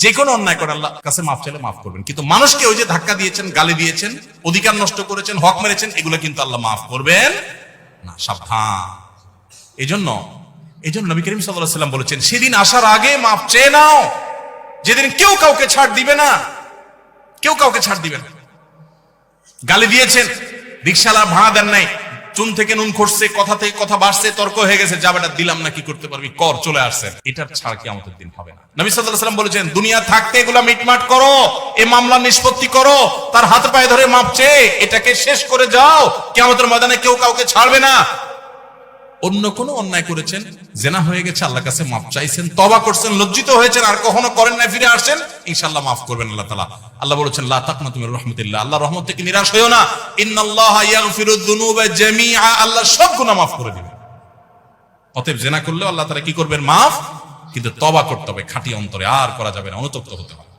যে কোনো অন্যায় করে আল্লাহ কাছে মাফ চাইলে মাফ করবেন, কিন্তু মানুষকে ওই যে ধাক্কা দিয়েছেন, গালি দিয়েছেন, অধিকার নষ্ট করেছেন, হক মেরেছেন, এগুলো কিন্তু আল্লাহ মাফ করবেন না। সাবধান। এই জন্য নবী করিম সাল্লাল্লাহু আলাইহি ওয়াসাল্লাম বলেছেন, সেদিন আসার আগে মাফ চেয়ে নাও, যেদিন কেউ কাউকে ছাড় দিবে না, কেউ কাউকে ছাড় দিবে না। গালি দিয়েছেন, রিকশালা ভাড়া দেন নাই, চুন থেকে নুন খসছে, কথা থেকে কথা বাড়ছে, তর্ক হয়ে গেছে, যাবেটা দিলাম না, কি করতে পারবি কর, চলে আসছেন, এটার ছাড় কিয়ামতের দিন হবে না। নবী সাল্লাল্লাহু আলাইহি ওয়াসাল্লাম বলেছেন, দুনিয়া থাকতে এগুলা মিটমাট করো, এই মামলা নিষ্পত্তি করো, তার হাত পায়ে ধরে মাপ চেয়ে এটাকে শেষ করে যাও, কিয়ামতের ময়দানে কেউ কাউকে ছাড়বে না। অন্য কোনো অন্যায় করেছেন, জেনা হয়ে গেছে, আল্লাহর কাছে মাফ চাইছেন, তওবা করছেন, লজ্জিত হয়েছেন, আর কখনো করেন না, ফিরে আসেন, ইনশাআল্লাহ মাফ করবেন আল্লাহ তাআলা। আল্লাহ বলেছেন, লা তাকনাতু মির রাহমাতিল্লাহ, আল্লাহর রহমত থেকে নিরাশ হইও না, ইন্নাল্লাহা ইয়াগফিরুয যুনুবা জামিআ, আল্লাহ সব গুনাহ মাফ করে দিবেন। অতএব জেনা করলেও আল্লাহ তাআলা কি করবেন? মাফ, কিন্তু তওবা করতে হবে খাঁটি অন্তরে, আর করা যাবে না, অনুতপ্ত হতে হবে।